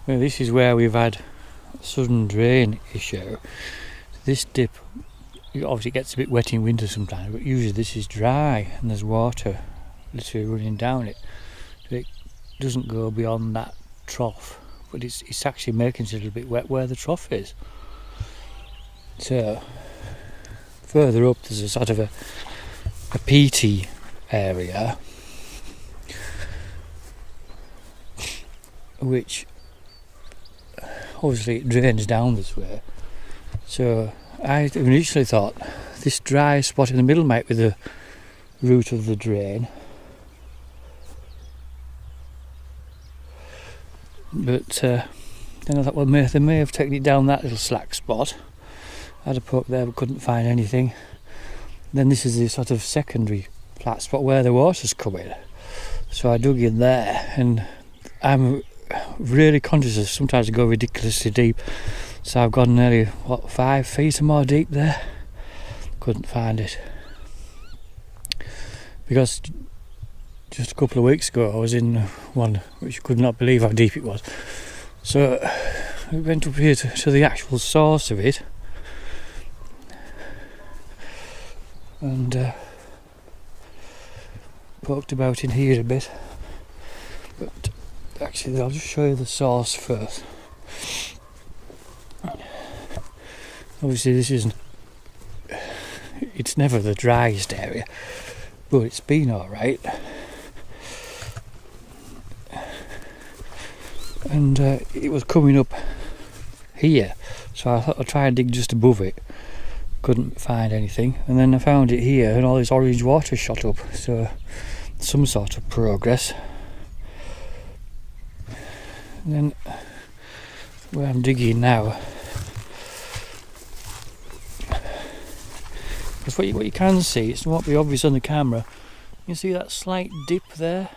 Well, this is where we've had a sudden drain issue. This dip, obviously it gets a bit wet in winter sometimes, but usually this is dry and there's water literally running down it. So it doesn't go beyond that trough, but it's actually making it a little bit wet where the trough is. So further up there's a sort of a peaty area which obviously it drains down this way. So I initially thought this dry spot in the middle might be the root of the drain, but then I thought, well, they may have taken it down that little slack spot. I had a poke there but couldn't find anything. Then this is the sort of secondary flat spot where the water's coming. So I dug in there, and I'm really conscious of sometimes I go ridiculously deep. So I've gone nearly 5 feet or more deep there. Couldn't find it. Because just a couple of weeks ago I was in one which you could not believe how deep it was. So we went up here to the actual source of it. And poked about in here a bit, but actually I'll just show you the source first. Obviously this isn't, it's never the driest area, but it's been alright. And it was coming up here, so I thought I'd try and dig just above it. Couldn't find anything, and then I found it here and all this orange water shot up, so some sort of progress. And then where I'm digging now, because what you can see, it won't be obvious on the camera, you can see that slight dip there.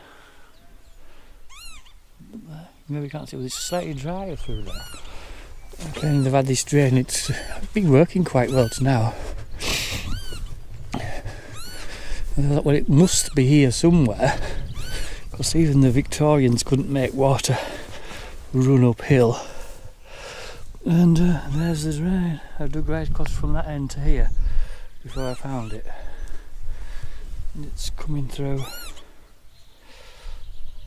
Maybe you can't see, but it's slightly drier through there. And they've had this drain, it's been working quite well to now. And I thought, well, it must be here somewhere, because even the Victorians couldn't make water run uphill. And there's the drain. I dug right across from that end to here before I found it. And it's coming through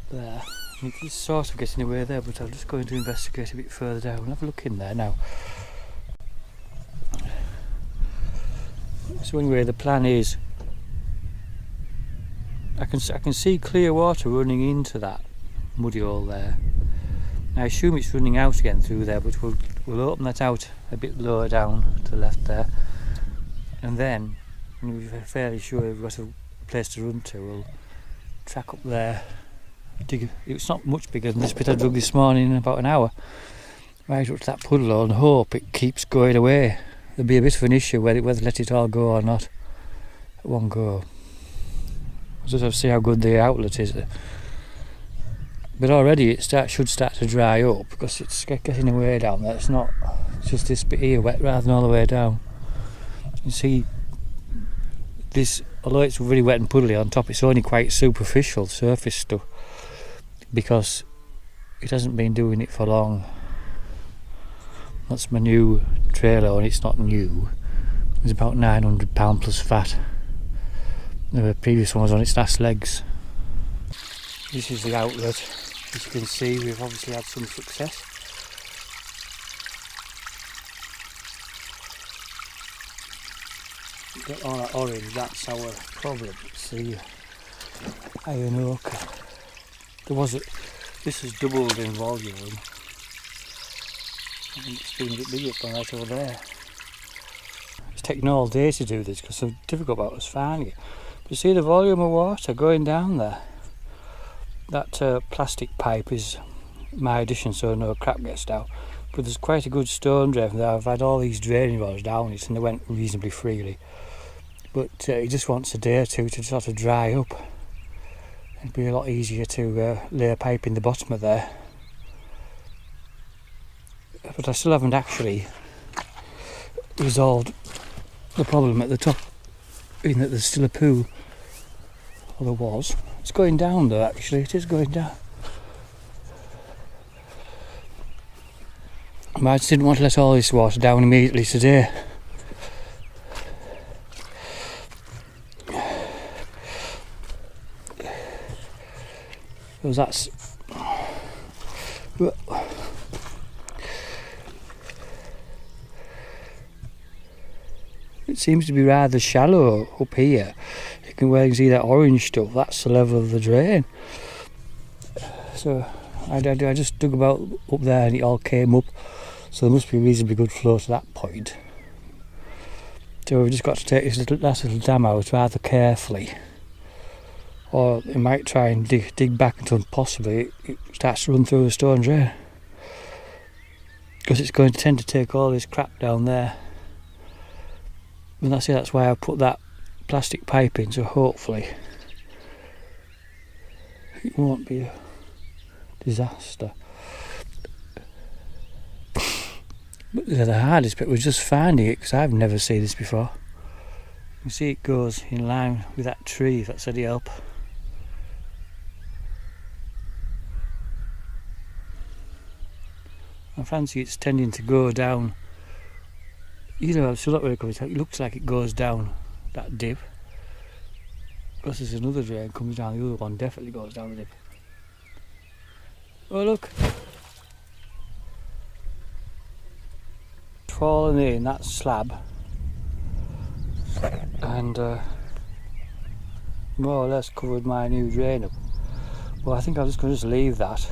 there. It's sort of getting away there, but I'm just going to investigate a bit further down and have a look in there now. So anyway, the plan is I can see clear water running into that muddy hole there. I assume it's running out again through there, but we'll open that out a bit lower down to the left there, and then when we're fairly sure we've got a place to run to, we'll track up there. It's not much bigger than this bit I dug this morning in about an hour, right up to that puddle, and hope it keeps going away. There'll be a bit of an issue whether to let it all go or not at one go. I'll just have to see how good the outlet is. But already it should start to dry up, because it's getting away down there. It's just this bit here wet rather than all the way down. You see this, although it's really wet and puddly on top, it's only quite superficial surface stuff, because it hasn't been doing it for long. That's my new trailer, and it's not new. It's about £900 plus VAT. The previous one was on its last legs. This is the outlet. As you can see, we've obviously had some success. Got all that orange, that's our problem. See, iron ochre. This has doubled in volume. I think it's been a bit bigger from right over there. It's taken all day to do this because it's so difficult about us finding it. But you see the volume of water going down there. That plastic pipe is my addition, so no crap gets down. But there's quite a good stone drain there. I've had all these draining rods down it, and they went reasonably freely. But it just wants a day or two to sort of dry up. It'd be a lot easier to lay a pipe in the bottom of there. But I still haven't actually resolved the problem at the top, in that there's still a pool. Or there was. It's going down though, actually, it is going down. I just didn't want to let all this water down immediately today. Because that's... It seems to be rather shallow up here. You can well see that orange stuff, that's the level of the drain. So I just dug about up there and it all came up, so there must be a reasonably good flow to that point. So we've just got to take this last little dam out rather carefully, or it might try and dig back until possibly it starts to run through the stone drain, because it's going to tend to take all this crap down there. And that's why I put that plastic pipe in, so hopefully it won't be a disaster. But the hardest bit was just finding it, because I've never seen this before. You can see it goes in line with that tree, if that's any help. I fancy it's tending to go down. You know, I'm still not very confident. It looks like it goes down that dip. Because there's another drain comes down, the other one definitely goes down the dip. Oh look! Fallen in that slab and more or less covered my new drain up. Well, I think I'm just going to leave that.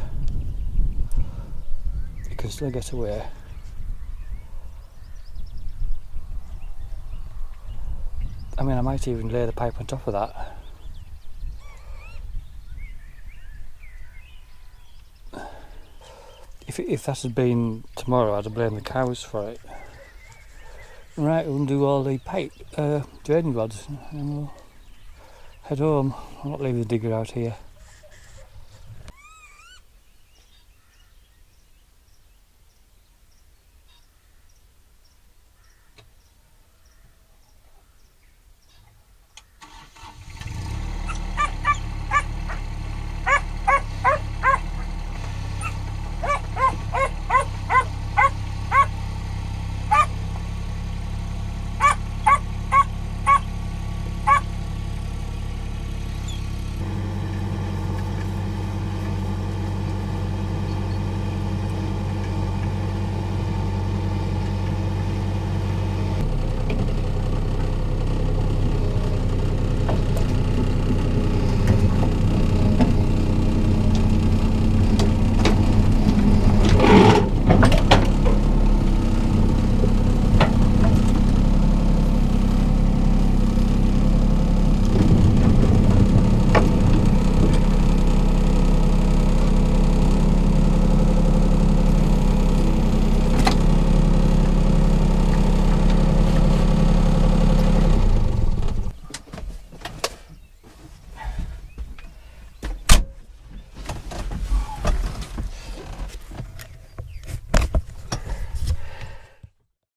It can still get away. I mean, I might even lay the pipe on top of that. If that had been tomorrow, I'd have blamed the cows for it. Right, we'll undo all the pipe, draining rods, and we'll head home. I'll not leave the digger out here.